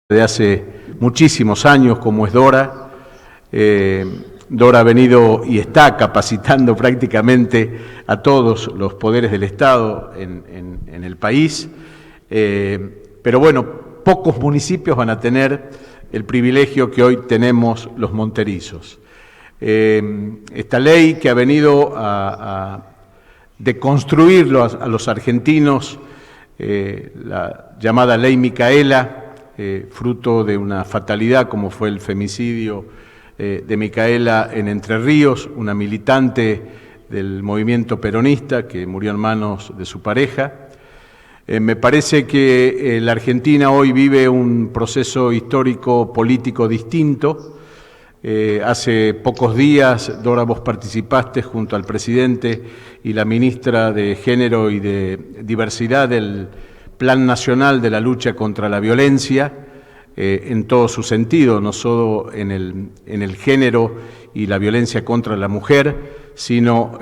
de hace muchísimos años, como es Dora. Dora ha venido y está capacitando prácticamente a todos los poderes del Estado en el país, pero bueno, pocos municipios van a tener el privilegio que hoy tenemos los monterizos. Esta ley que ha venido a deconstruirlo a los argentinos, la llamada Ley Micaela, fruto de una fatalidad como fue el femicidio de Micaela en Entre Ríos, una militante del movimiento peronista que murió en manos de su pareja. Me parece que la Argentina hoy vive un proceso histórico político distinto. Hace pocos días, Dora, vos participaste junto al presidente y la ministra de Género y de Diversidad del Plan Nacional de la Lucha contra la Violencia, en todo su sentido, no solo en el género y la violencia contra la mujer, sino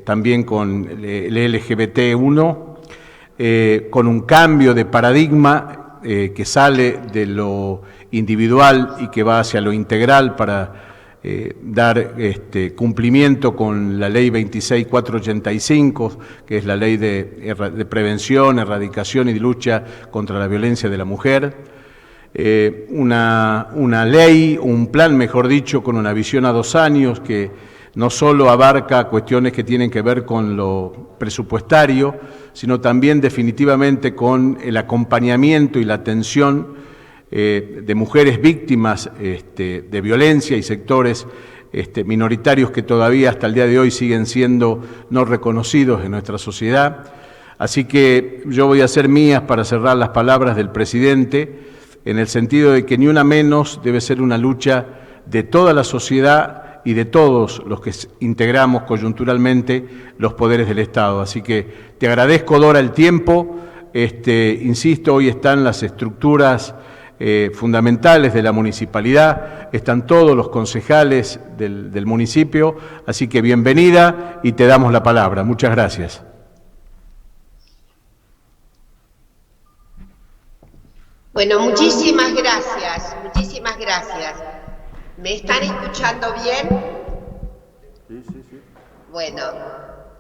también con el LGBT1, con un cambio de paradigma que sale de lo individual y que va hacia lo integral para dar cumplimiento con la ley 26485, que es la ley de prevención, erradicación y lucha contra la violencia de la mujer. Una ley, un plan, mejor dicho, con una visión a 2 años que no solo abarca cuestiones que tienen que ver con lo presupuestario, sino también definitivamente con el acompañamiento y la atención de mujeres víctimas de violencia y sectores minoritarios que todavía hasta el día de hoy siguen siendo no reconocidos en nuestra sociedad. Así que yo voy a hacer mías para cerrar las palabras del presidente, en el sentido de que ni una menos debe ser una lucha de toda la sociedad y de todos los que integramos coyunturalmente los poderes del Estado. Así que te agradezco, Dora, el tiempo. Insisto, hoy están las estructuras fundamentales de la municipalidad, están todos los concejales del municipio, así que bienvenida y te damos la palabra. Muchas gracias. Bueno, muchísimas gracias, muchísimas gracias. ¿Me están escuchando bien? Sí. Bueno,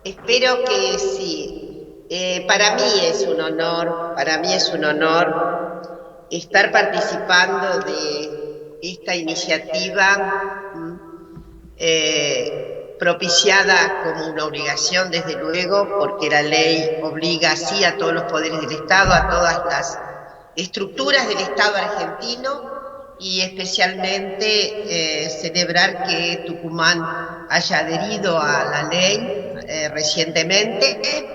espero que sí. Para mí es un honor estar participando de esta iniciativa propiciada como una obligación, desde luego, porque la ley obliga así a todos los poderes del Estado, a todas las estructuras del Estado argentino, y especialmente celebrar que Tucumán haya adherido a la ley recientemente,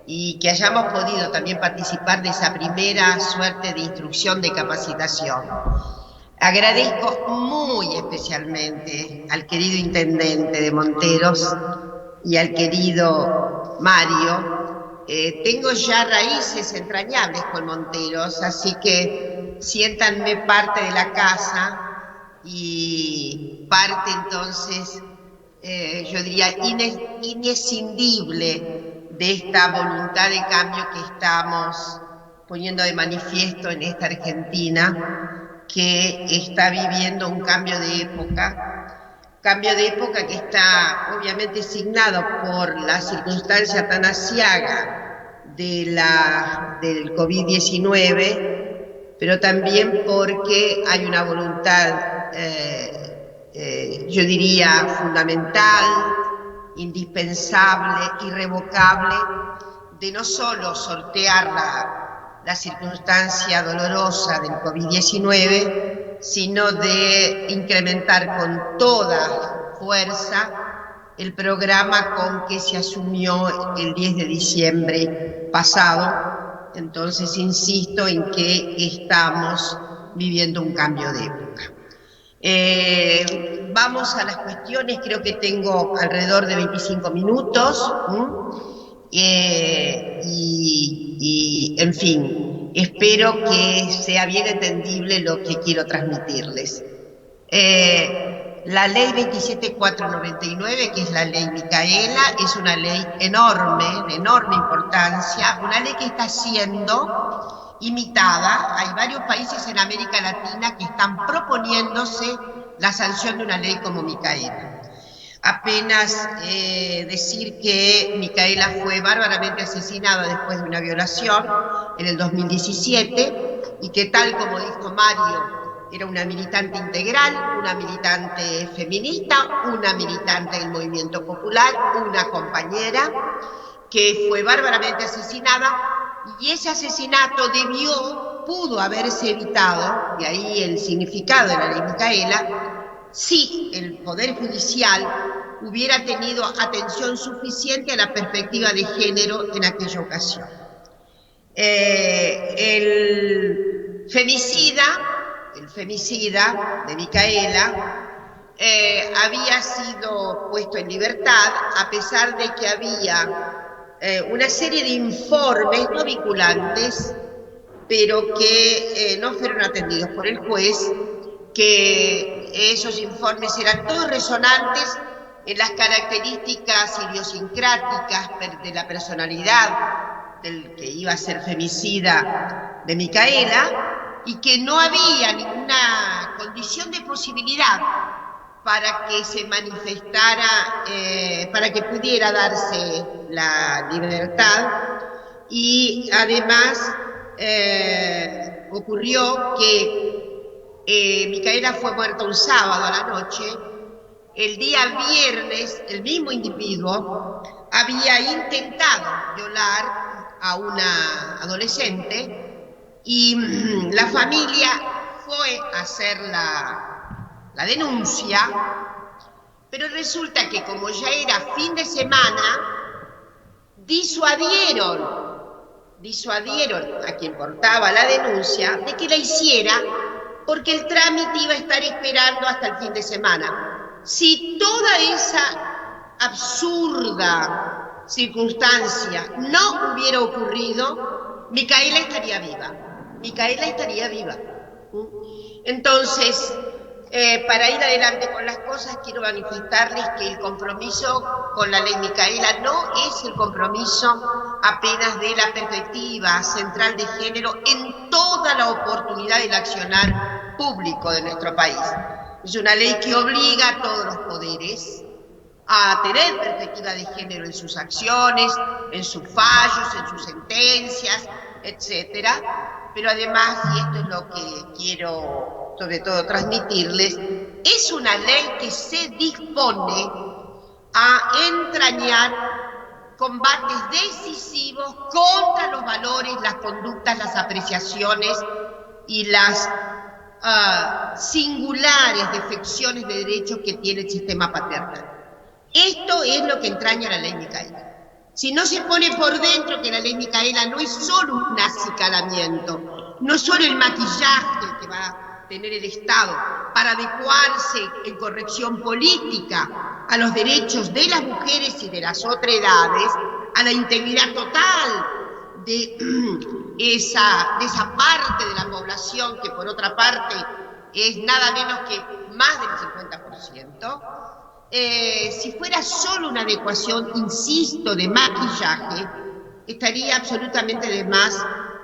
y que hayamos podido también participar de esa primera suerte de instrucción de capacitación. Agradezco muy especialmente al querido intendente de Monteros y al querido Mario. Tengo ya raíces entrañables con Monteros, así que siéntanme parte de la casa y parte entonces, yo diría, inescindible de esta voluntad de cambio que estamos poniendo de manifiesto en esta Argentina, que está viviendo un cambio de época que está obviamente signado por la circunstancia tan asiaga del COVID-19, pero también porque hay una voluntad, yo diría, fundamental, indispensable, irrevocable, de no solo sortear la circunstancia dolorosa del COVID-19, sino de incrementar con toda fuerza el programa con que se asumió el 10 de diciembre pasado. Entonces insisto en que estamos viviendo un cambio de época. Vamos a las cuestiones. Creo que tengo alrededor de 25 minutos, en fin, espero que sea bien entendible lo que quiero transmitirles. La ley 27499, que es la ley Micaela, es una ley enorme, de enorme importancia, una ley que está siendo imitada. Hay varios países en América Latina que están proponiéndose la sanción de una ley como Micaela. Apenas decir que Micaela fue bárbaramente asesinada después de una violación en el 2017 y que, tal como dijo Mario, era una militante integral, una militante feminista, una militante del movimiento popular, una compañera que fue bárbaramente asesinada, y ese asesinato pudo haberse evitado, de ahí el significado de la ley Micaela, si el Poder Judicial hubiera tenido atención suficiente a la perspectiva de género en aquella ocasión. El femicida de Micaela había sido puesto en libertad, a pesar de que había una serie de informes no vinculantes, pero que no fueron atendidos por el juez, que esos informes eran todos resonantes en las características idiosincráticas de la personalidad del que iba a ser femicida de Micaela, y que no había ninguna condición de posibilidad para que se manifestara, para que pudiera darse la libertad. Y además ocurrió que Micaela fue muerta un sábado a la noche. El día viernes, el mismo individuo había intentado violar a una adolescente, y la familia fue a hacer la denuncia, pero resulta que, como ya era fin de semana, disuadieron a quien portaba la denuncia de que la hiciera, porque el trámite iba a estar esperando hasta el fin de semana. Si toda esa absurda circunstancia no hubiera ocurrido, Micaela estaría viva. Entonces, para ir adelante con las cosas, quiero manifestarles que el compromiso con la ley Micaela no es el compromiso apenas de la perspectiva central de género en toda la oportunidad del accionar público de nuestro país. Es una ley que obliga a todos los poderes a tener perspectiva de género en sus acciones, en sus fallos, en sus sentencias, etcétera. Pero además, y esto es lo que quiero sobre todo transmitirles, es una ley que se dispone a entrañar combates decisivos contra los valores, las conductas, las apreciaciones y las singulares defecciones de derechos que tiene el sistema patriarcal. Esto es lo que entraña la ley Micaela. Si no se pone por dentro que la ley Micaela no es solo un acicalamiento, no es solo el maquillaje que va a tener el Estado para adecuarse en corrección política a los derechos de las mujeres y de las otredades, a la integridad total de esa parte de la población que, por otra parte, es nada menos que más del 50%, si fuera solo una adecuación, insisto, de maquillaje, estaría absolutamente de más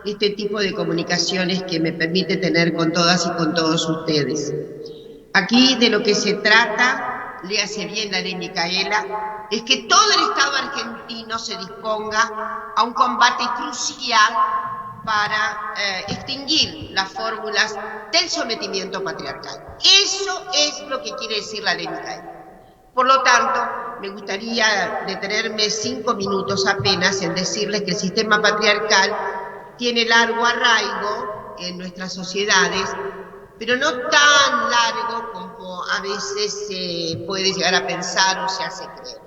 este tipo de comunicaciones que me permite tener con todas y con todos ustedes. Aquí de lo que se trata, léase bien la ley Micaela, es que todo el Estado argentino se disponga a un combate crucial para extinguir las fórmulas del sometimiento patriarcal. Eso es lo que quiere decir la ley Micaela. Por lo tanto, me gustaría detenerme 5 minutos apenas en decirles que el sistema patriarcal tiene largo arraigo en nuestras sociedades, pero no tan largo como a veces se puede llegar a pensar o se hace creer.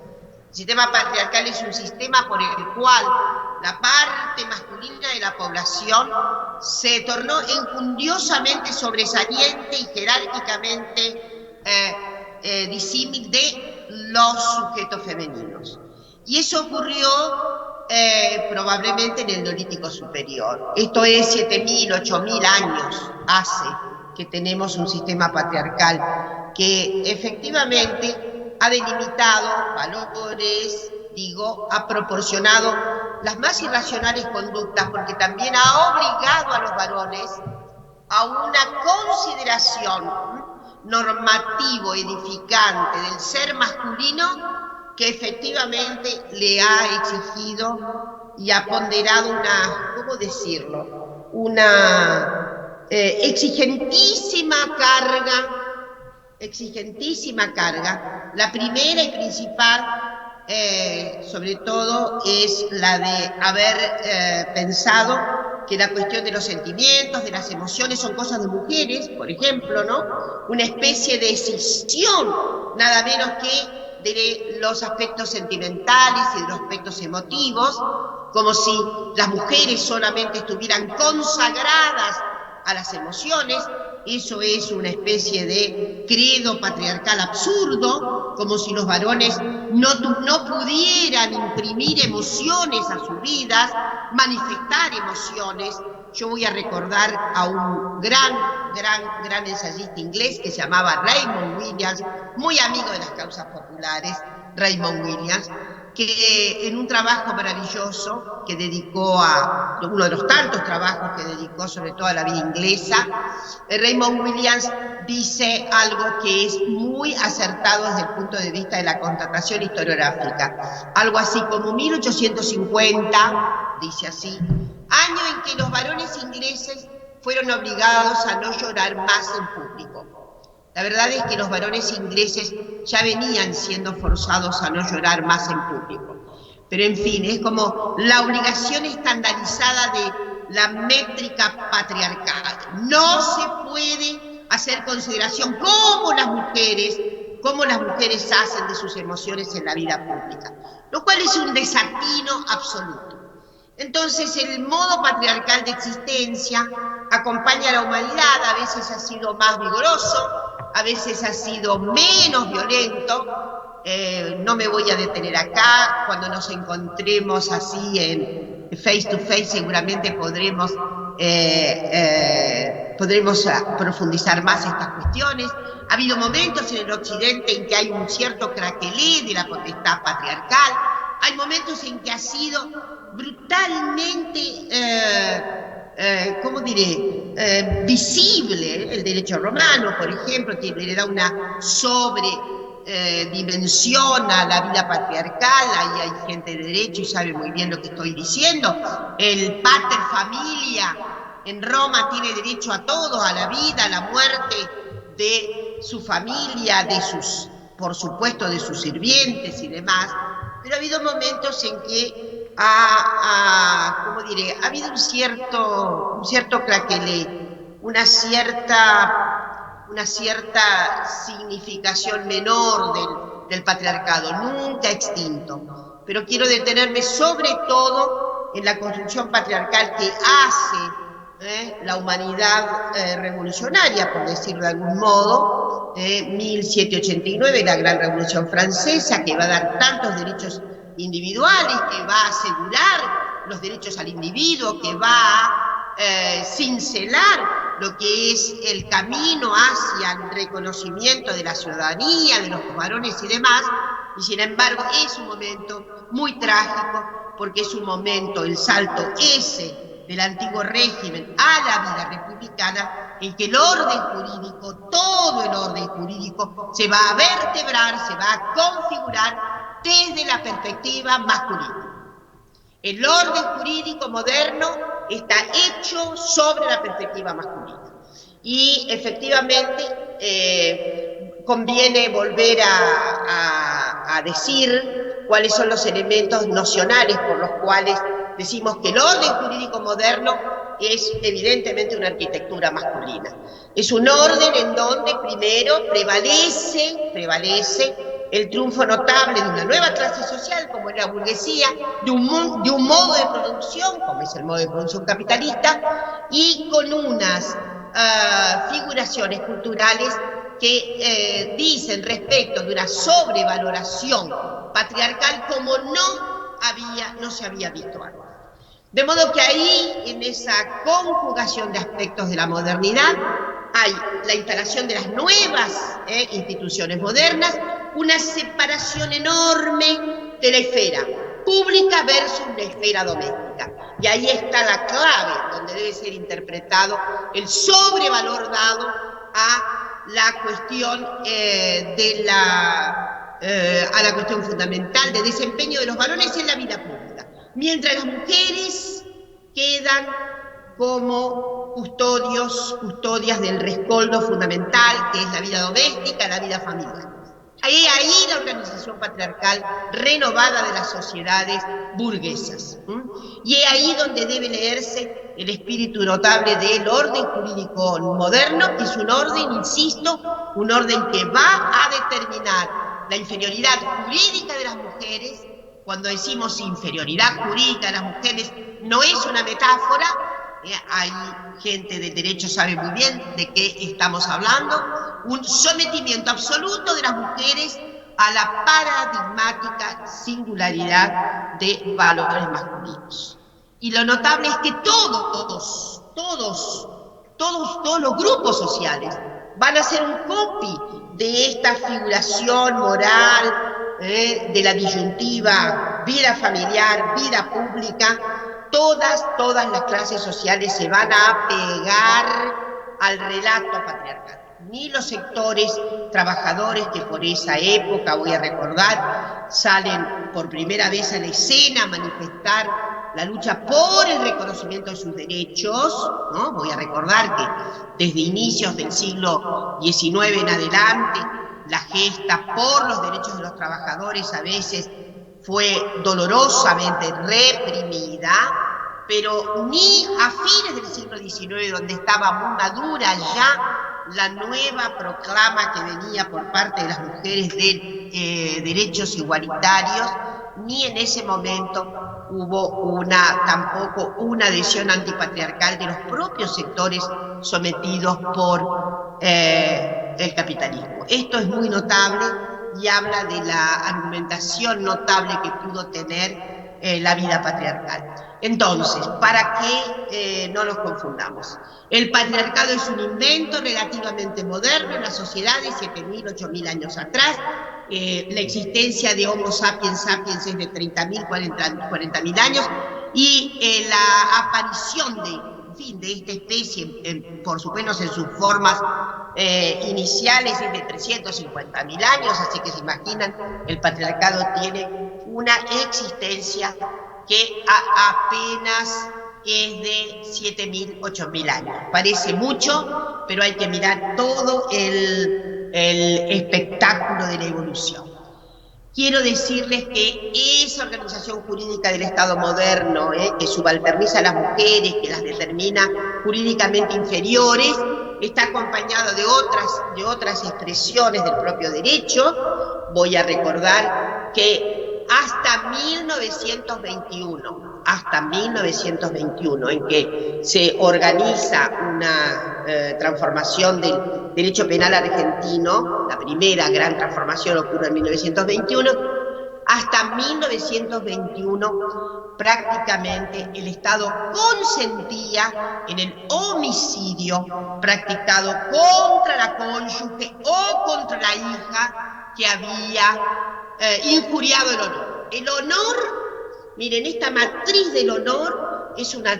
El sistema patriarcal es un sistema por el cual la parte masculina de la población se tornó enjundiosamente sobresaliente y jerárquicamente disímil de los sujetos femeninos. Y eso ocurrió probablemente en el Neolítico Superior. Esto es 7.000, 8.000 años hace que tenemos un sistema patriarcal que efectivamente ha delimitado valores, ha proporcionado las más irracionales conductas, porque también ha obligado a los varones a una consideración normativo, edificante del ser masculino que efectivamente le ha exigido y ha ponderado una, ¿cómo decirlo?, una exigentísima carga. La primera y principal, sobre todo, es la de haber pensado que la cuestión de los sentimientos, de las emociones, son cosas de mujeres, por ejemplo, ¿no? Una especie de escisión, nada menos que de los aspectos sentimentales y de los aspectos emotivos, como si las mujeres solamente estuvieran consagradas a las emociones. Eso es una especie de credo patriarcal absurdo, como si los varones no pudieran imprimir emociones a sus vidas, manifestar emociones. Yo voy a recordar a un gran ensayista inglés que se llamaba Raymond Williams, muy amigo de las causas populares, Raymond Williams, que en un trabajo maravilloso que dedicó a uno de los tantos trabajos que dedicó sobre todo a la vida inglesa, Raymond Williams dice algo que es muy acertado desde el punto de vista de la constatación historiográfica, algo así como 1850, dice así, año en que los varones ingleses fueron obligados a no llorar más en público. La verdad es que los varones ingleses ya venían siendo forzados a no llorar más en público. Pero en fin, es como la obligación estandarizada de la métrica patriarcal. No se puede hacer consideración como las mujeres hacen de sus emociones en la vida pública, lo cual es un desatino absoluto. Entonces el modo patriarcal de existencia acompaña a la humanidad, a veces ha sido más vigoroso, a veces ha sido menos violento. No me voy a detener acá, cuando nos encontremos así en face to face seguramente podremos profundizar más estas cuestiones. Ha habido momentos en el occidente en que hay un cierto craquelé de la potestad patriarcal, hay momentos en que ha sido brutalmente, ¿cómo diré?, visible el derecho romano, por ejemplo, que le da una dimensión a la vida patriarcal. Ahí hay gente de derecho y sabe muy bien lo que estoy diciendo. El pater familia en Roma tiene derecho a todo, a la vida, a la muerte de su familia, por supuesto, de sus sirvientes y demás. Pero ha habido momentos en que ha habido un cierto craquelé, una cierta significación menor del patriarcado, nunca extinto. Pero quiero detenerme sobre todo en la construcción patriarcal que hace la humanidad revolucionaria, por decirlo de algún modo, 1789, la Gran Revolución Francesa, que va a dar tantos derechos individuales, que va a asegurar los derechos al individuo, que va a cincelar lo que es el camino hacia el reconocimiento de la ciudadanía, de los varones y demás. Y sin embargo es un momento muy trágico, porque es un momento, el salto ese del antiguo régimen a la vida republicana, en que el orden jurídico, todo el orden jurídico, se va a vertebrar, se va a configurar desde la perspectiva masculina. El orden jurídico moderno está hecho sobre la perspectiva masculina. Y efectivamente conviene volver a decir cuáles son los elementos nocionales por los cuales decimos que el orden jurídico moderno es evidentemente una arquitectura masculina. Es un orden en donde primero prevalece el triunfo notable de una nueva clase social, como es la burguesía, de un modo de producción, como es el modo de producción capitalista, y con unas figuraciones culturales que dicen respecto de una sobrevaloración patriarcal como no se había visto antes. De modo que ahí, en esa conjugación de aspectos de la modernidad, hay la instalación de las nuevas instituciones modernas, una separación enorme de la esfera pública versus la esfera doméstica. Y ahí está la clave donde debe ser interpretado el sobrevalor dado a la cuestión a la cuestión fundamental de desempeño de los varones en la vida pública, mientras las mujeres quedan como custodias del rescoldo fundamental, que es la vida doméstica, la vida familiar. Ahí la organización patriarcal renovada de las sociedades burguesas. Y es ahí donde debe leerse el espíritu notable del orden jurídico moderno, que es un orden, insisto, un orden que va a determinar la inferioridad jurídica de las mujeres. Cuando decimos inferioridad jurídica de las mujeres, no es una metáfora. Hay gente del derecho sabe muy bien de qué estamos hablando. Un sometimiento absoluto de las mujeres a la paradigmática singularidad de valores masculinos. Y lo notable es que todos los grupos sociales van a ser un copy de esta figuración moral de la disyuntiva vida familiar, vida pública. Todas las clases sociales se van a pegar al relato patriarcal. Ni los sectores trabajadores que por esa época, voy a recordar, salen por primera vez a la escena a manifestar la lucha por el reconocimiento de sus derechos, ¿no? Voy a recordar que desde inicios del siglo XIX en adelante, la gesta por los derechos de los trabajadores a veces fue dolorosamente reprimida, pero ni a fines del siglo XIX, donde estaba muy madura ya la nueva proclama que venía por parte de las mujeres de derechos igualitarios, ni en ese momento hubo tampoco una adhesión antipatriarcal de los propios sectores sometidos por el capitalismo. Esto es muy notable y habla de la argumentación notable que pudo tener la vida patriarcal. Entonces, para que no nos confundamos, el patriarcado es un invento relativamente moderno en las sociedades, 7.000, 8.000 años atrás. La existencia de Homo sapiens sapiens es de 30.000, 40.000 años, y la aparición de esta especie, por su menos en sus formas iniciales, es de 350.000 años, así que se imaginan, el patriarcado tiene una existencia que apenas es de 7.000, 8.000 años. Parece mucho, pero hay que mirar todo el espectáculo de la evolución. Quiero decirles que esa organización jurídica del Estado moderno, que subalterniza a las mujeres, que las determina jurídicamente inferiores, está acompañada de otras expresiones del propio derecho. Voy a recordar que hasta 1921, en que se organiza una transformación del derecho penal argentino, la primera gran transformación ocurre en 1921, hasta 1921 prácticamente el Estado consentía en el homicidio practicado contra la cónyuge o contra la hija que había injuriado el honor. El honor, miren, esta matriz del honor es una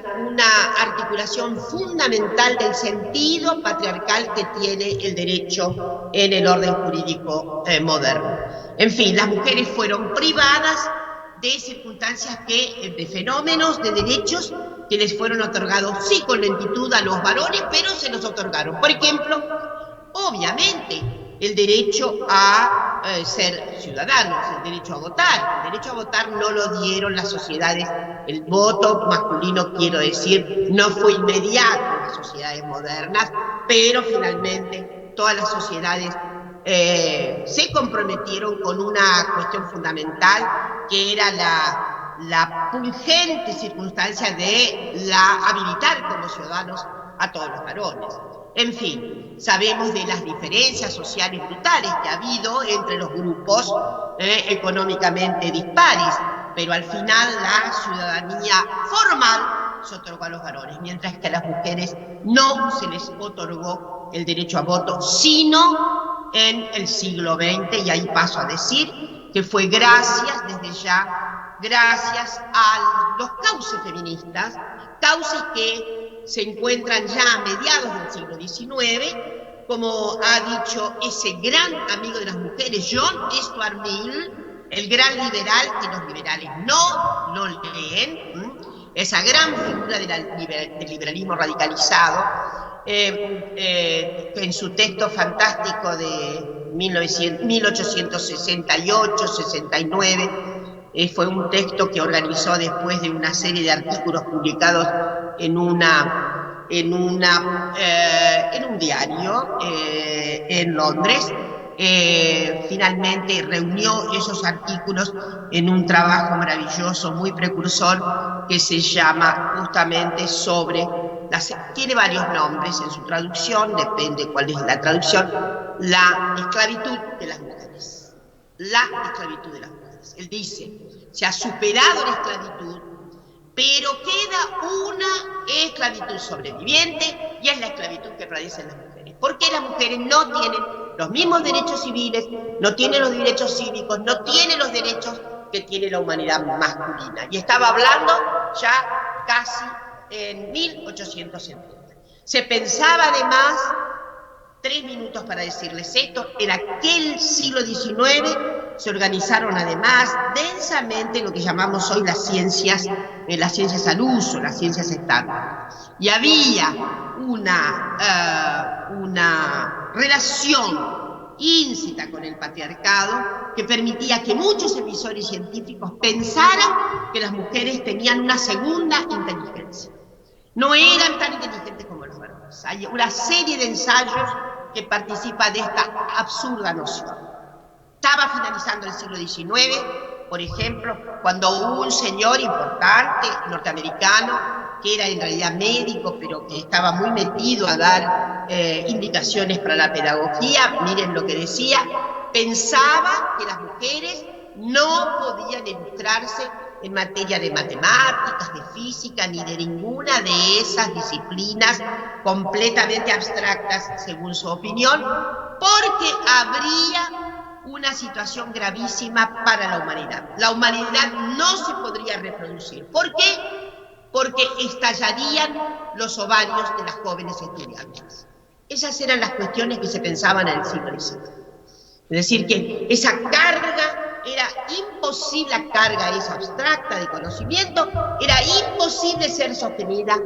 articulación fundamental del sentido patriarcal que tiene el derecho en el orden jurídico moderno. En fin, las mujeres fueron privadas de circunstancias de fenómenos, de derechos que les fueron otorgados, sí, con lentitud a los varones, pero se los otorgaron. Por ejemplo, obviamente, el derecho a ser ciudadanos, el derecho a votar. El derecho a votar no lo dieron las sociedades, el voto masculino, quiero decir, no fue inmediato en las sociedades modernas, pero finalmente todas las sociedades se comprometieron con una cuestión fundamental, que era la pungente circunstancia de habilitar como ciudadanos a todos los varones. En fin, sabemos de las diferencias sociales brutales que ha habido entre los grupos económicamente dispares, pero al final la ciudadanía formal se otorgó a los varones, mientras que a las mujeres no se les otorgó el derecho a voto, sino en el siglo XX, y ahí paso a decir que fue gracias desde ya gracias a los cauces feministas, cauces que se encuentran ya a mediados del siglo XIX, como ha dicho ese gran amigo de las mujeres, John Stuart Mill, el gran liberal que los liberales no lo leen, esa gran figura del liberalismo radicalizado, en su texto fantástico de 1868-69, fue un texto que organizó después de una serie de artículos publicados en un diario en Londres. Finalmente reunió esos artículos en un trabajo maravilloso, muy precursor, que se llama justamente sobre, tiene varios nombres en su traducción, depende cuál es la traducción, la esclavitud de las mujeres. La esclavitud de las mujeres. Él dice, se ha superado la esclavitud, pero queda una esclavitud sobreviviente, y es la esclavitud que padecen las mujeres. Porque las mujeres no tienen los mismos derechos civiles, no tienen los derechos cívicos, no tienen los derechos que tiene la humanidad masculina. Y estaba hablando ya casi en 1870. Se pensaba además, 3 minutos para decirles esto, en aquel siglo XIX se organizaron además densamente lo que llamamos hoy las ciencias al uso, las ciencias estándar. Y había una relación íncita con el patriarcado que permitía que muchos emisores científicos pensaran que las mujeres tenían una segunda inteligencia. No eran tan inteligentes como los varones. Hay una serie de ensayos que participa de esta absurda noción. Estaba finalizando el siglo XIX, por ejemplo, cuando hubo un señor importante norteamericano que era en realidad médico, pero que estaba muy metido a dar indicaciones para la pedagogía. Miren lo que decía: pensaba que las mujeres no podían ilustrarse en materia de matemáticas, de física, ni de ninguna de esas disciplinas completamente abstractas, según su opinión, porque habría una situación gravísima para la humanidad. La humanidad no se podría reproducir. ¿Por qué? Porque estallarían los ovarios de las jóvenes estudiantes. Esas eran las cuestiones que se pensaban en el siglo XIX. Es decir, que esa carga era imposible, la carga esa abstracta de conocimiento, era imposible ser sostenida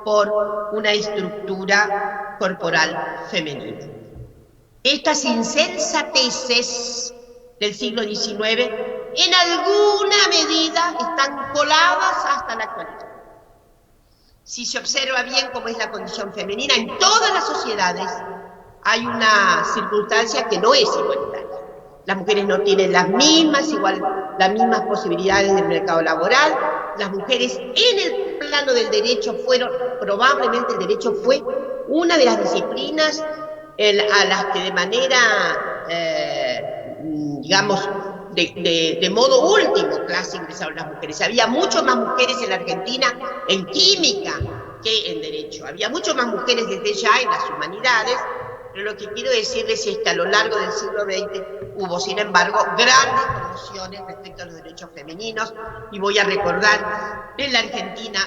por una estructura corporal femenina. Estas insensateces del siglo XIX en alguna medida están coladas hasta la actualidad. Si se observa bien cómo es la condición femenina, en todas las sociedades hay una circunstancia que no es igualitaria. Las mujeres no tienen las mismas posibilidades del mercado laboral. Las mujeres en el plano del derecho probablemente el derecho fue una de las disciplinas a las que de manera, digamos, de modo último clase ingresaron las mujeres. Había mucho más mujeres en la Argentina en química que en derecho. Había mucho más mujeres desde ya en las humanidades, pero lo que quiero decirles es que a lo largo del siglo XX hubo, sin embargo, grandes promociones respecto a los derechos femeninos, y voy a recordar en la Argentina,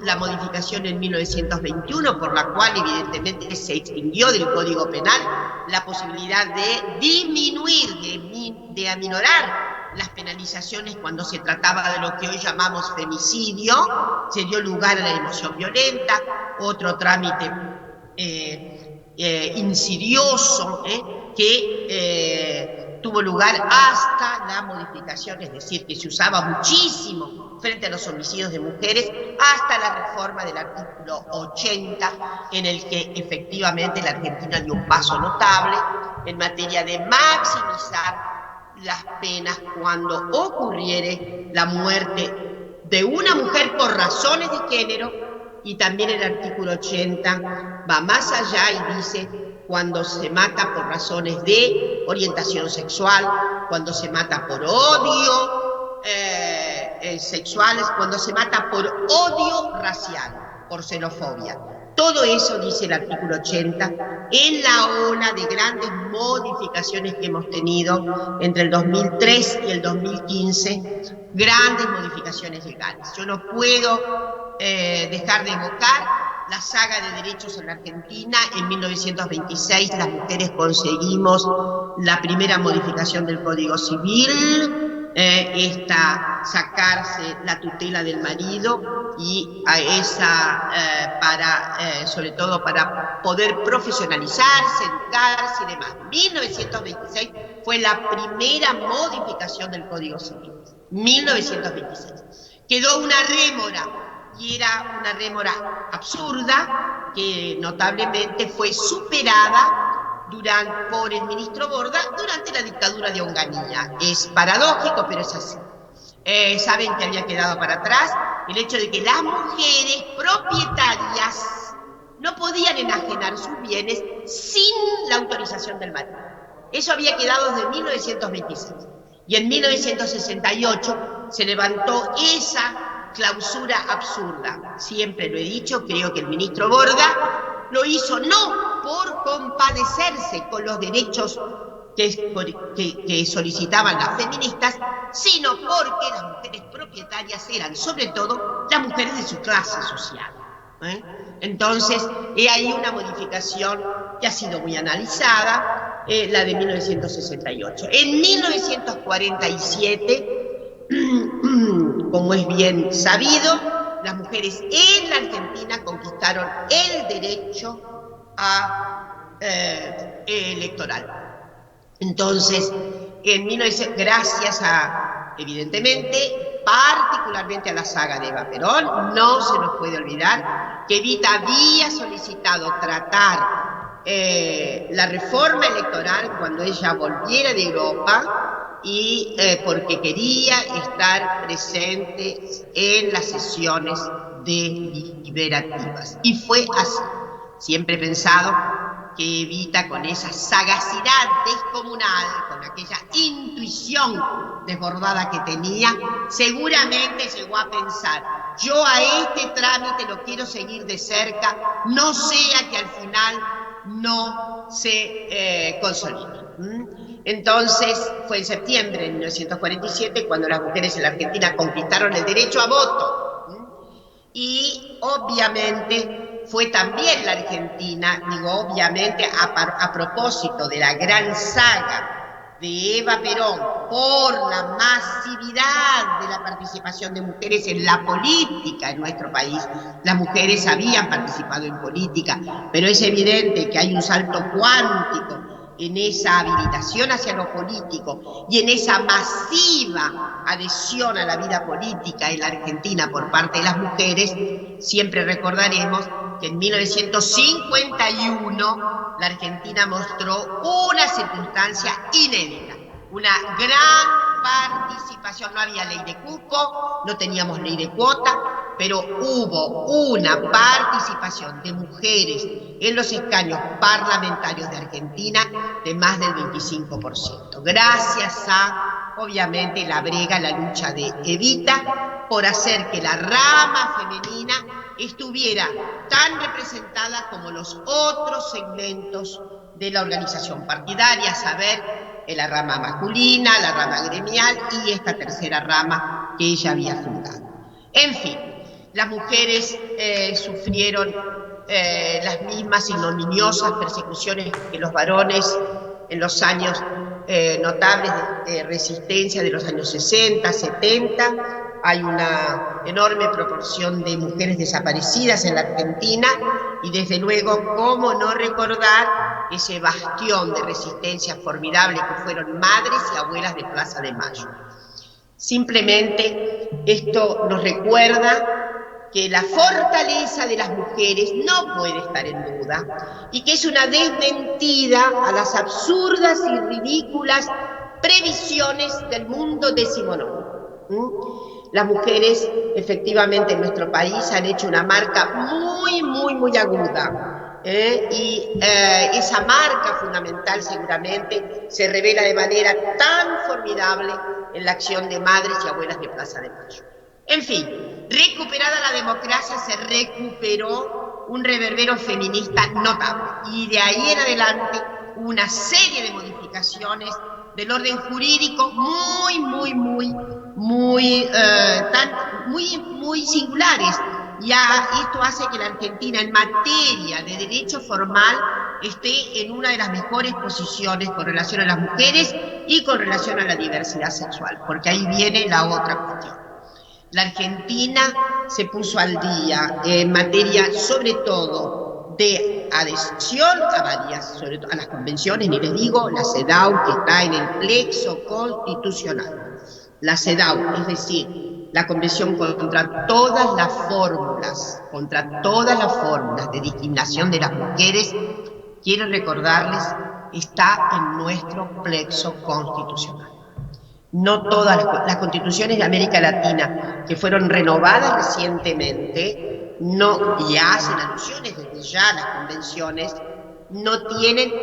la modificación en 1921, por la cual evidentemente se extinguió del Código Penal la posibilidad de disminuir, de aminorar las penalizaciones cuando se trataba de lo que hoy llamamos femicidio. Se dio lugar a la emoción violenta, otro trámite insidioso que tuvo lugar hasta la modificación, es decir, que se usaba muchísimo frente a los homicidios de mujeres, hasta la reforma del artículo 80, en el que efectivamente la Argentina dio un paso notable en materia de maximizar las penas cuando ocurriere la muerte de una mujer por razones de género. Y también el artículo 80 va más allá y dice cuando se mata por razones de orientación sexual, cuando se mata por odio sexuales, cuando se mata por odio racial, por xenofobia. Todo eso dice el artículo 80 en la ola de grandes modificaciones que hemos tenido entre el 2003 y el 2015, grandes modificaciones legales. Yo no puedo dejar de evocar la saga de derechos en la Argentina. En 1926 las mujeres conseguimos la primera modificación del Código Civil, sacarse la tutela del marido y a esa sobre todo para poder profesionalizarse, educarse y demás. 1926 fue la primera modificación del Código Civil. 1926. Quedó una rémora, y era una rémora absurda, que notablemente fue superada por el ministro Borda durante la dictadura de Onganía. Es paradójico, pero es así. Saben que había quedado para atrás el hecho de que las mujeres propietarias no podían enajenar sus bienes sin la autorización del marido. Eso había quedado desde 1926. Y en 1968 se levantó esa clausura absurda. Siempre lo he dicho, creo que el ministro Borda lo hizo no por compadecerse con los derechos que solicitaban las feministas, sino porque las mujeres propietarias eran sobre todo las mujeres de su clase social. Entonces, he ahí una modificación que ha sido muy analizada, la de 1968. En 1947, como es bien sabido, las mujeres en la Argentina conquistaron el derecho electoral. Entonces, gracias evidentemente, particularmente a la saga de Eva Perón, no se nos puede olvidar que Evita había solicitado tratar la reforma electoral cuando ella volviera de Europa, y porque quería estar presente en las sesiones deliberativas. Y fue así. Siempre he pensado que Evita, con esa sagacidad descomunal, con aquella intuición desbordada que tenía, seguramente llegó a pensar: yo a este trámite lo quiero seguir de cerca, no sea que al final no se consolide. Entonces, fue en septiembre de 1947 cuando las mujeres en la Argentina conquistaron el derecho a voto. Y obviamente fue también la Argentina, obviamente a propósito de la gran saga de Eva Perón, por la masividad de la participación de mujeres en la política en nuestro país. Las mujeres habían participado en política, pero es evidente que hay un salto cuántico en esa habilitación hacia lo político y en esa masiva adhesión a la vida política en la Argentina por parte de las mujeres. Siempre recordaremos que en 1951 la Argentina mostró una circunstancia inédita, una gran participación. No había ley de cupo, no teníamos ley de cuota, pero hubo una participación de mujeres en los escaños parlamentarios de Argentina de más del 25%, gracias a, obviamente, la brega, la lucha de Evita por hacer que la rama femenina estuviera tan representada como los otros segmentos de la organización partidaria, a saber, la rama masculina, la rama gremial y esta tercera rama que ella había fundado. En fin, las mujeres sufrieron las mismas ignominiosas persecuciones que los varones en los años notables de resistencia de los años 60, 70. Hay una enorme proporción de mujeres desaparecidas en la Argentina y desde luego, ¿cómo no recordar ese bastión de resistencia formidable que fueron madres y abuelas de Plaza de Mayo? Simplemente esto nos recuerda que la fortaleza de las mujeres no puede estar en duda y que es una desmentida a las absurdas y ridículas previsiones del mundo decimonónico. Las mujeres, efectivamente, en nuestro país han hecho una marca muy aguda. Y esa marca fundamental seguramente se revela de manera tan formidable en la acción de madres y abuelas de Plaza de Mayo. En fin, recuperada la democracia, se recuperó un reverbero feminista notable. Y de ahí en adelante una serie de modificaciones del orden jurídico muy singulares. Ya esto hace que la Argentina en materia de derecho formal esté en una de las mejores posiciones con relación a las mujeres y con relación a la diversidad sexual, porque ahí viene la otra cuestión. La Argentina se puso al día en materia, sobre todo, de adhesión a varias, sobre todo a las convenciones, ni les digo, la CEDAW, que está en el plexo constitucional. La CEDAW, es decir, la Convención contra todas las fórmulas de discriminación de las mujeres, quiero recordarles, está en nuestro plexo constitucional. No todas las constituciones de América Latina que fueron renovadas recientemente, y hacen alusiones desde ya a las convenciones, no tienen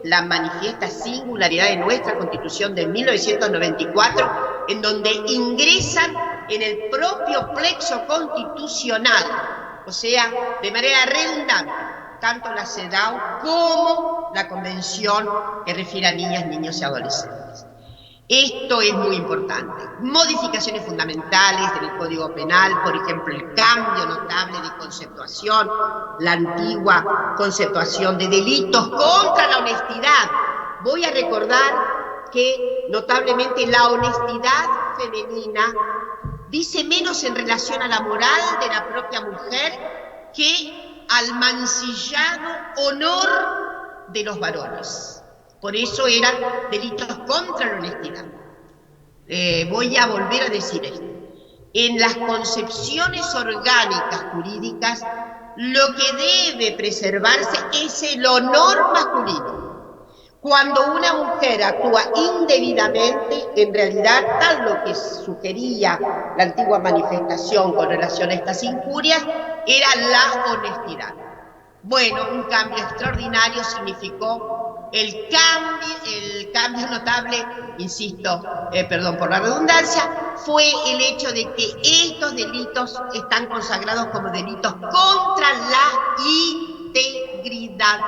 la manifiesta singularidad de nuestra Constitución de 1994, en donde ingresan en el propio plexo constitucional, o sea, de manera redundante, tanto la CEDAW como la Convención que refiere a niñas, niños y adolescentes. Esto es muy importante. Modificaciones fundamentales en el Código Penal, por ejemplo, el cambio notable de conceptuación, la antigua conceptuación de delitos contra la honestidad. Voy a recordar que notablemente la honestidad femenina dice menos en relación a la moral de la propia mujer que al mancillado honor de los varones. Por eso eran delitos contra la honestidad. Voy a volver a decir esto. En las concepciones orgánicas jurídicas, lo que debe preservarse es el honor masculino. Cuando una mujer actúa indebidamente, en realidad, tal lo que sugería la antigua manifestación con relación a estas injurias, era la honestidad. Bueno, un cambio extraordinario significó el cambio notable, insisto, perdón por la redundancia, fue el hecho de que estos delitos están consagrados como delitos contra la integridad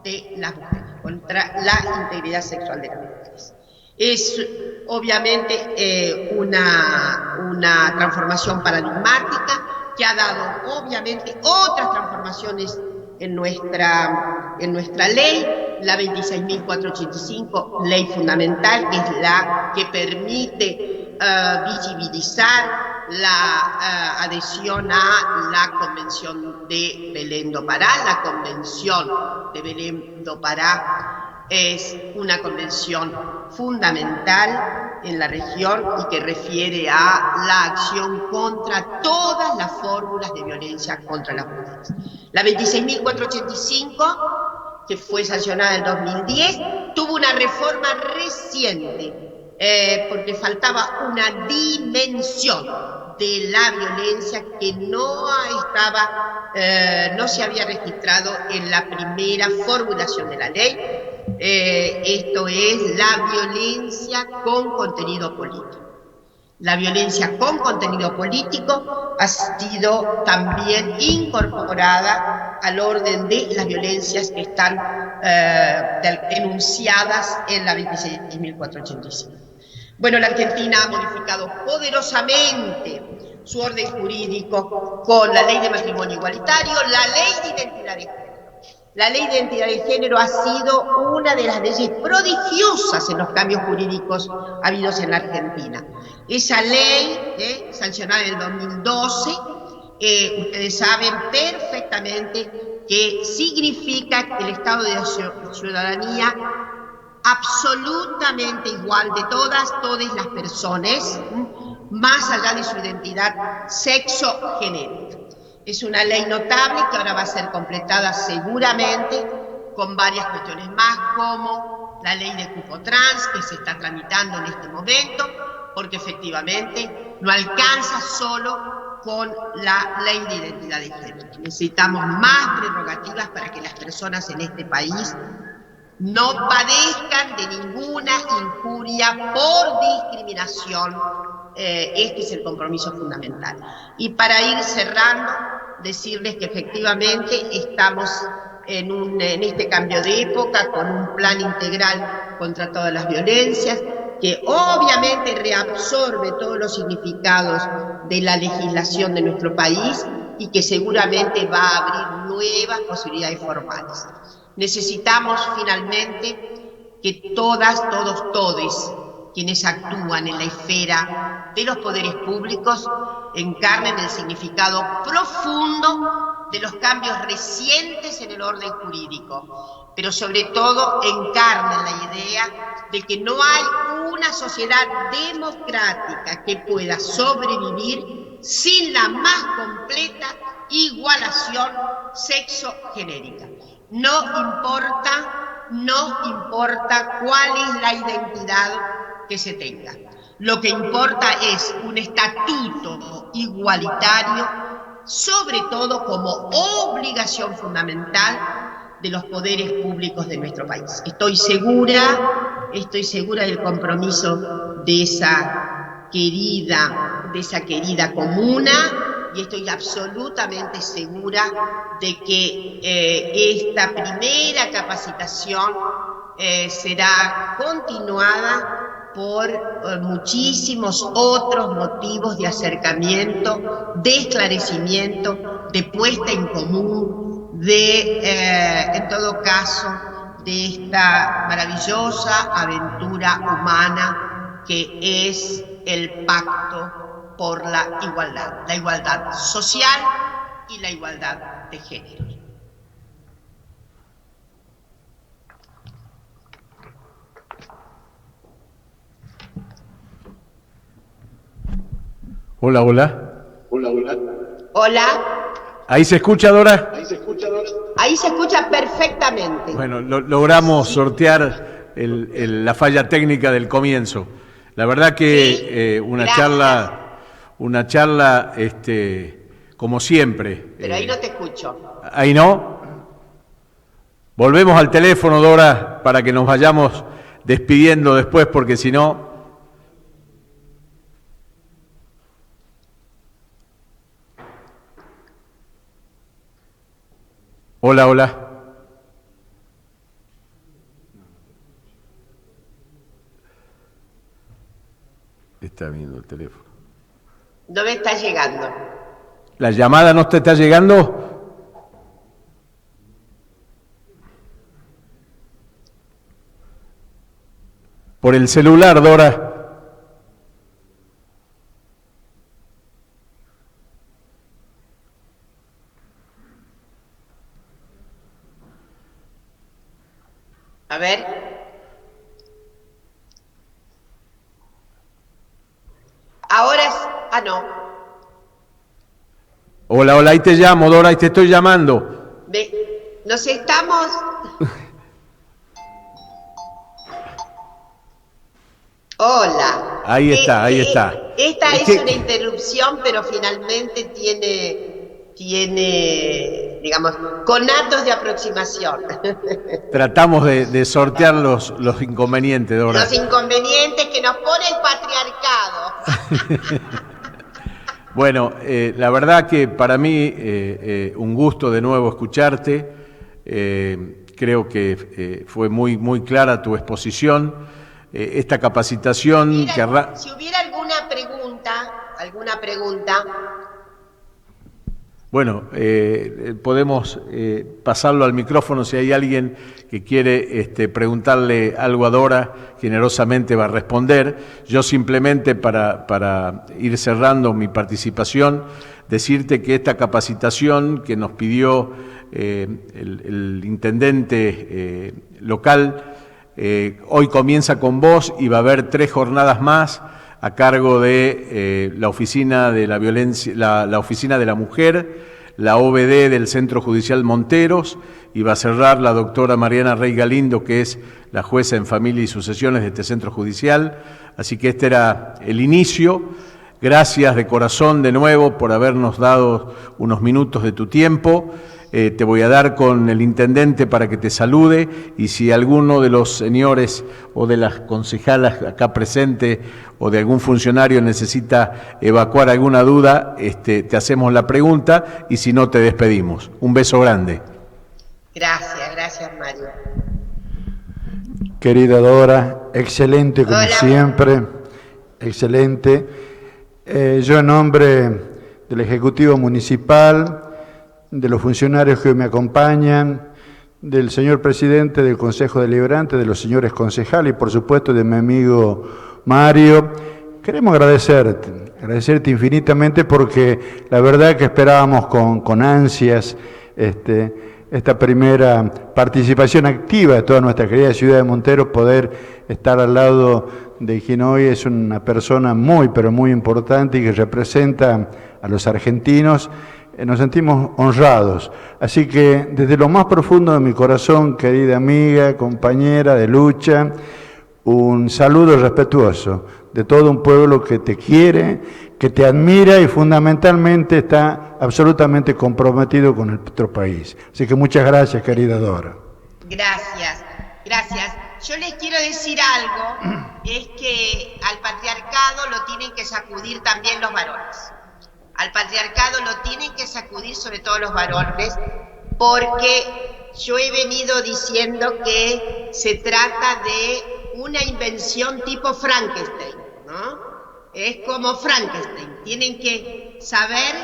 de las mujeres, contra la integridad sexual de las mujeres. Es obviamente una transformación paradigmática que ha dado obviamente otras transformaciones en nuestra ley, la 26.485, ley fundamental, que es la que permite visibilizar la adhesión a la Convención de Belém do Pará. La Convención de Belém do Pará es una convención fundamental en la región y que refiere a la acción contra todas las fórmulas de violencia contra las mujeres. La 26.485, que fue sancionada en 2010, tuvo una reforma reciente, porque faltaba una dimensión de la violencia que no se había registrado en la primera formulación de la ley. Esto es la violencia con contenido político. La violencia con contenido político ha sido también incorporada al orden de las violencias que están enunciadas en la 26.485. Bueno, la Argentina ha modificado poderosamente su orden jurídico con la ley de matrimonio igualitario, la ley de identidad de género. La ley de identidad de género ha sido una de las leyes prodigiosas en los cambios jurídicos habidos en la Argentina. Esa ley, sancionada en el 2012, ustedes saben perfectamente que significa el estado de ciudadanía absolutamente igual de todas las personas, más allá de su identidad sexo-genérica. Es una ley notable que ahora va a ser completada seguramente con varias cuestiones más, como la ley de cupo trans, que se está tramitando en este momento, porque efectivamente no alcanza solo con la ley de identidad de género. Necesitamos más prerrogativas para que las personas en este país no padezcan de ninguna injuria por discriminación. Este es el compromiso fundamental. Y para ir cerrando, decirles que efectivamente estamos en este cambio de época con un plan integral contra todas las violencias, que obviamente reabsorbe todos los significados de la legislación de nuestro país y que seguramente va a abrir nuevas posibilidades formales. Necesitamos finalmente que todas, todos, todes, quienes actúan en la esfera de los poderes públicos, encarnen el significado profundo de los cambios recientes en el orden jurídico, pero sobre todo encarnen la idea de que no hay una sociedad democrática que pueda sobrevivir sin la más completa igualación sexogenérica. No importa cuál es la identidad que se tenga. Lo que importa es un estatuto igualitario, sobre todo como obligación fundamental de los poderes públicos de nuestro país. Estoy segura del compromiso de esa querida comuna, y estoy absolutamente segura de que esta primera capacitación será continuada por muchísimos otros motivos de acercamiento, de esclarecimiento, de puesta en común, en todo caso, de esta maravillosa aventura humana que es el pacto por la igualdad social y la igualdad de género. Hola, hola. Hola, hola. Hola. ¿Ahí se escucha, Dora? ¿Ahí se escucha, Dora? Ahí se escucha perfectamente. Bueno, logramos sortear la falla técnica del comienzo. La verdad que una charla, como siempre. Pero ahí no te escucho. ¿Ahí no? Volvemos al teléfono, Dora, para que nos vayamos despidiendo después, porque si no... Hola, hola. Está viendo el teléfono. No me está llegando. ¿La llamada no te está llegando? Por el celular, Dora. A ver. Ahora es... Ah, no. Hola, hola, ahí te llamo, Dora, ahí te estoy llamando. Nos estamos... Hola. Ahí está, ahí está. Esta es una interrupción, pero finalmente tiene, digamos, conatos de aproximación. Tratamos de sortear los inconvenientes, Dora. Los inconvenientes que nos pone el patriarcado. Bueno, la verdad que para mí un gusto de nuevo escucharte. Creo que fue muy clara tu exposición. Esta capacitación... Si hubiera alguna pregunta... Bueno, podemos pasarlo al micrófono si hay alguien que quiere preguntarle algo a Dora, generosamente va a responder. Yo simplemente para ir cerrando mi participación, decirte que esta capacitación que nos pidió el intendente local, hoy comienza con vos y va a haber 3 jornadas más a cargo de la Oficina de la Violencia, la Oficina de la Mujer, la OBD del Centro Judicial Monteros, y va a cerrar la doctora Mariana Rey Galindo, que es la jueza en familia y sucesiones de este centro judicial. Así que este era el inicio. Gracias de corazón de nuevo por habernos dado unos minutos de tu tiempo. te voy a dar con el intendente para que te salude, y si alguno de los señores o de las concejalas acá presentes o de algún funcionario necesita evacuar alguna duda, te hacemos la pregunta, y si no, te despedimos. Un beso grande. Gracias Mario. Querida Dora, excelente como Hola. siempre, excelente. Yo en nombre del Ejecutivo Municipal, de los funcionarios que me acompañan, del señor presidente del Consejo Deliberante, de los señores concejales y por supuesto de mi amigo Mario, queremos agradecerte infinitamente, porque la verdad que esperábamos con ansias esta primera participación activa de toda nuestra querida ciudad de Monteros, poder estar al lado de quien hoy es una persona muy, pero muy importante y que representa a los argentinos. Nos sentimos honrados. Así que desde lo más profundo de mi corazón, querida amiga, compañera de lucha, un saludo respetuoso de todo un pueblo que te quiere, que te admira y fundamentalmente está absolutamente comprometido con nuestro país. Así que muchas gracias, querida Dora. Gracias. Yo les quiero decir algo, es que al patriarcado lo tienen que sacudir también los varones. Al patriarcado lo tienen que sacudir sobre todo los varones, porque yo he venido diciendo que se trata de una invención tipo Frankenstein, ¿no? Es como Frankenstein. Tienen que saber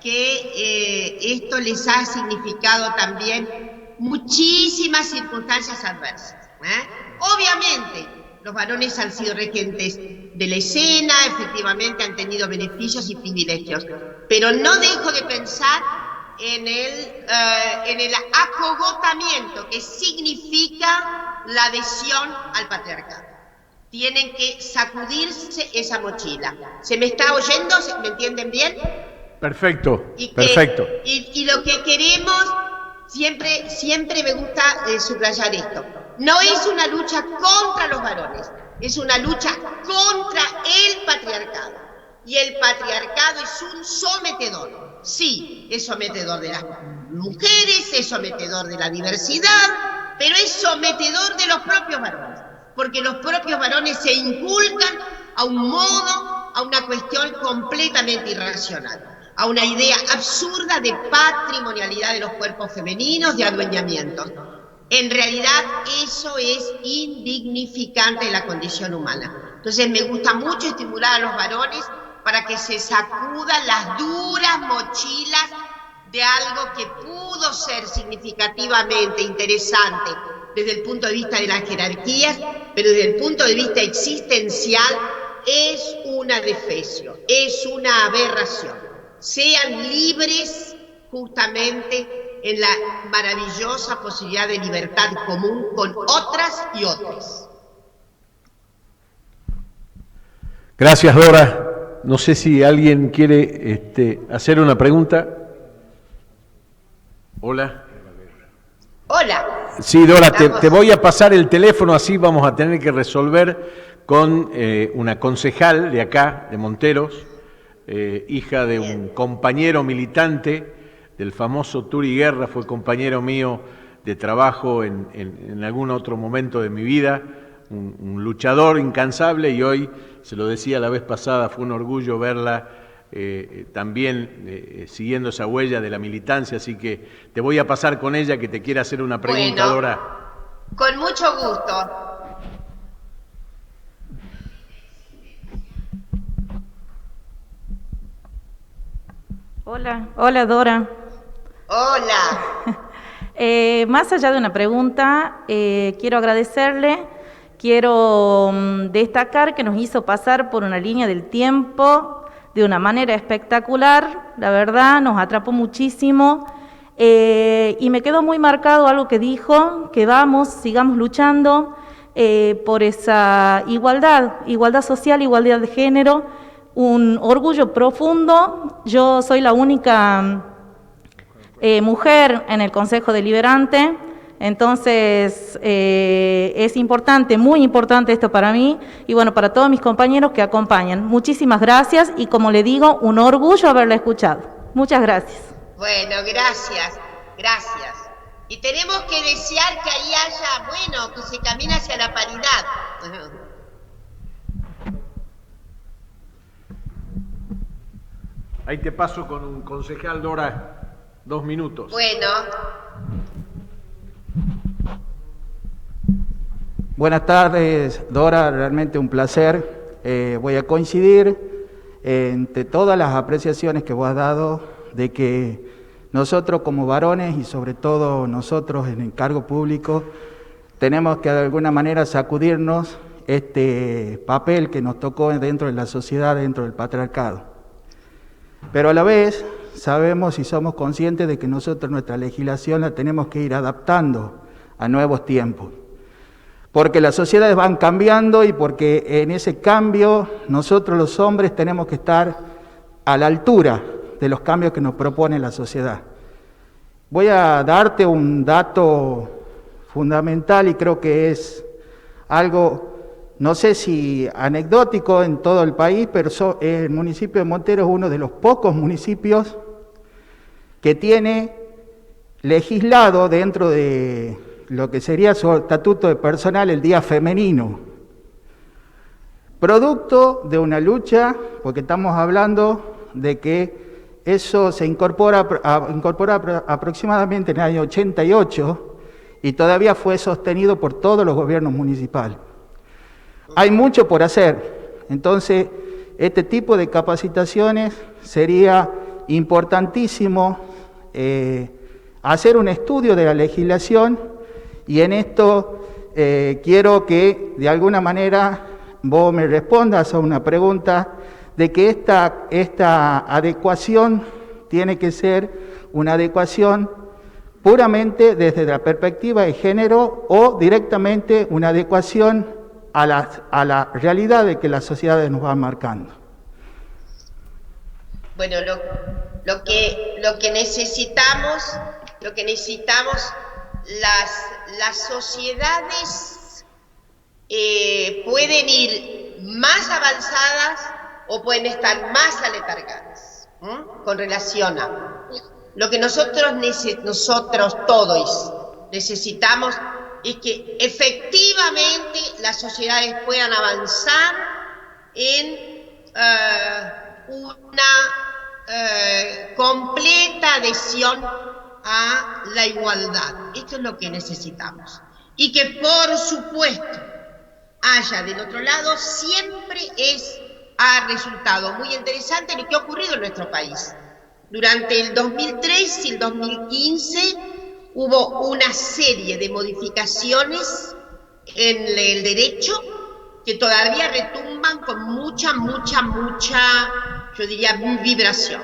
que esto les ha significado también muchísimas circunstancias adversas. Obviamente, los varones han sido regentes de la escena, efectivamente han tenido beneficios y privilegios, pero no dejo de pensar en el acogotamiento que significa la adhesión al patriarcado. Tienen que sacudirse esa mochila. ¿Se me está oyendo? ¿Me entienden bien? Perfecto, perfecto. Y lo que queremos, siempre me gusta subrayar esto, no es una lucha contra los varones, es una lucha contra el patriarcado. Y el patriarcado es un sometedor. Sí, es sometedor de las mujeres, es sometedor de la diversidad, pero es sometedor de los propios varones, porque los propios varones se inculcan a un modo, a una cuestión completamente irracional, a una idea absurda de patrimonialidad de los cuerpos femeninos, de adueñamiento. En realidad eso es indignificante de la condición humana. Entonces me gusta mucho estimular a los varones para que se sacudan las duras mochilas de algo que pudo ser significativamente interesante desde el punto de vista de las jerarquías, pero desde el punto de vista existencial es una defecio, es una aberración. Sean libres justamente en la maravillosa posibilidad de libertad común con otras y otros. Gracias, Dora. No sé si alguien quiere hacer una pregunta. Hola. Hola. Sí, Dora, te voy a pasar el teléfono, así vamos a tener que resolver con una concejal de acá, de Monteros, hija de un compañero militante del famoso Turi Guerra, fue compañero mío de trabajo en algún otro momento de mi vida, un luchador incansable, y hoy, se lo decía la vez pasada, fue un orgullo verla también siguiendo esa huella de la militancia, así que te voy a pasar con ella, que te quiere hacer una pregunta, bueno, Dora. Con mucho gusto. Hola Dora. Hola. Más allá de una pregunta, quiero agradecerle, quiero destacar que nos hizo pasar por una línea del tiempo de una manera espectacular, la verdad, nos atrapó muchísimo, y me quedó muy marcado algo que dijo, que sigamos luchando por esa igualdad social, igualdad de género, un orgullo profundo. Yo soy la única mujer en el Consejo Deliberante, entonces es importante, muy importante esto para mí y bueno, para todos mis compañeros que acompañan. Muchísimas gracias y como le digo, un orgullo haberla escuchado. Muchas gracias. Bueno, gracias. Gracias. Y tenemos que desear que ahí haya, bueno, que se camine hacia la paridad. Ahí te paso con un concejal, Dora, 2 minutos. Bueno. Buenas tardes, Dora, realmente un placer. Voy a coincidir entre todas las apreciaciones que vos has dado de que nosotros como varones y sobre todo nosotros en el cargo público tenemos que de alguna manera sacudirnos este papel que nos tocó dentro de la sociedad, dentro del patriarcado. Pero a la vez sabemos y somos conscientes de que nosotros nuestra legislación la tenemos que ir adaptando a nuevos tiempos. Porque las sociedades van cambiando y porque en ese cambio nosotros los hombres tenemos que estar a la altura de los cambios que nos propone la sociedad. Voy a darte un dato fundamental y creo que es algo, no sé si anecdótico en todo el país, pero el municipio de Montero es uno de los pocos municipios que tiene legislado dentro de lo que sería su estatuto de personal el Día Femenino. Producto de una lucha, porque estamos hablando de que eso se incorpora aproximadamente en el año 88 y todavía fue sostenido por todos los gobiernos municipales. Hay mucho por hacer, entonces este tipo de capacitaciones sería importantísimo hacer un estudio de la legislación y en esto quiero que de alguna manera vos me respondas a una pregunta de que esta adecuación tiene que ser una adecuación puramente desde la perspectiva de género o directamente una adecuación a la realidad de que las sociedades nos van marcando. Bueno, lo que necesitamos, las sociedades pueden ir más avanzadas o pueden estar más aletargadas, con relación a lo que nosotros todos necesitamos es que efectivamente las sociedades puedan avanzar en una completa adhesión a la igualdad. Esto es lo que necesitamos. Y que por supuesto haya del otro lado siempre ha resultado muy interesante lo que ha ocurrido en nuestro país. Durante el 2003 y el 2015 hubo una serie de modificaciones en el derecho que todavía retumban con mucha, yo diría, vibración.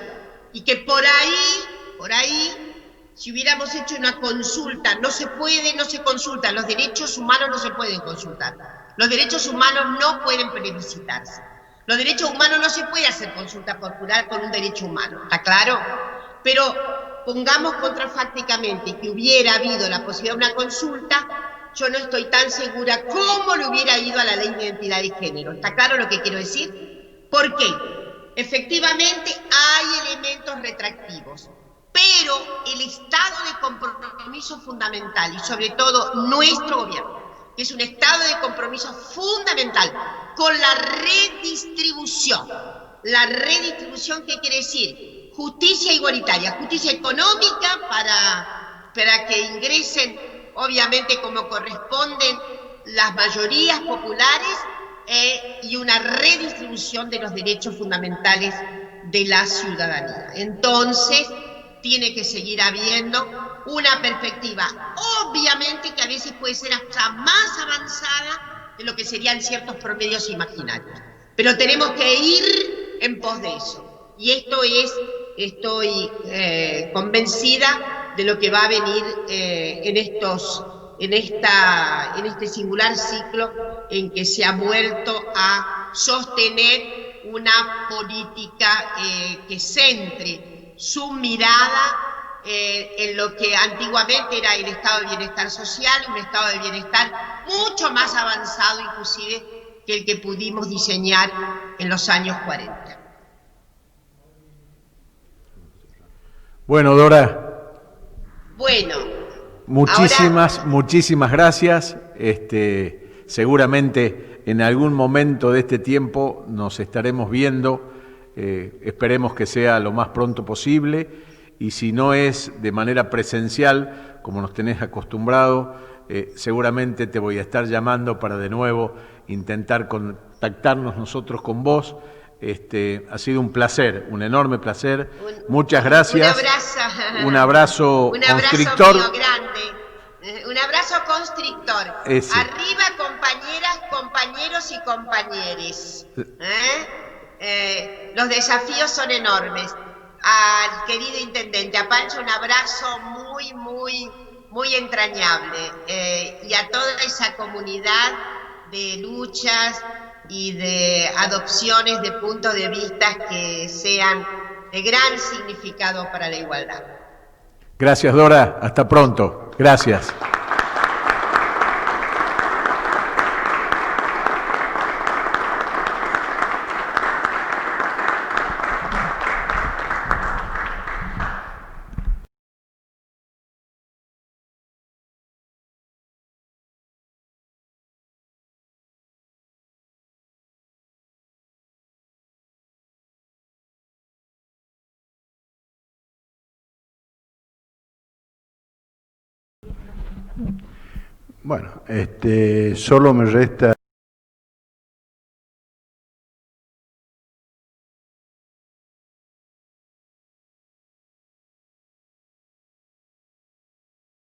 Y que por ahí, si hubiéramos hecho una consulta, no se consulta, los derechos humanos no se pueden consultar. Los derechos humanos no pueden plebiscitarse. Los derechos humanos no se puede hacer consulta popular con un derecho humano, ¿está claro? Pero pongamos contrafácticamente que hubiera habido la posibilidad de una consulta, yo no estoy tan segura cómo le hubiera ido a la ley de identidad de género. ¿Está claro lo que quiero decir? ¿Por qué? Efectivamente hay elementos retractivos, pero el estado de compromiso fundamental y sobre todo nuestro gobierno, que es un estado de compromiso fundamental con la redistribución. La redistribución, ¿qué quiere decir? Justicia igualitaria, justicia económica para que ingresen, obviamente como corresponden, las mayorías populares y una redistribución de los derechos fundamentales de la ciudadanía. Entonces, tiene que seguir habiendo una perspectiva, obviamente que a veces puede ser hasta más avanzada de lo que serían ciertos promedios imaginarios. Pero tenemos que ir en pos de eso. Y estoy convencida de lo que va a venir en este singular ciclo en que se ha vuelto a sostener una política que centre su mirada en lo que antiguamente era el estado de bienestar social, un estado de bienestar mucho más avanzado inclusive que el que pudimos diseñar en los años 40. Bueno, Dora, Bueno, muchísimas gracias. Seguramente en algún momento de este tiempo nos estaremos viendo. Esperemos que sea lo más pronto posible, y si no es de manera presencial, como nos tenés acostumbrado, seguramente te voy a estar llamando para de nuevo intentar contactarnos nosotros con vos. Ha sido un placer, un enorme placer. Muchas gracias. Un abrazo constrictor. Mío grande. Un abrazo constrictor. Ese. Arriba, compañeras, compañeros y compañeres. Los desafíos son enormes. Al querido intendente, a Pancho, un abrazo muy entrañable. Y a toda esa comunidad de luchas y de adopciones de puntos de vista que sean de gran significado para la igualdad. Gracias, Dora. Hasta pronto. Gracias. Bueno, solo me resta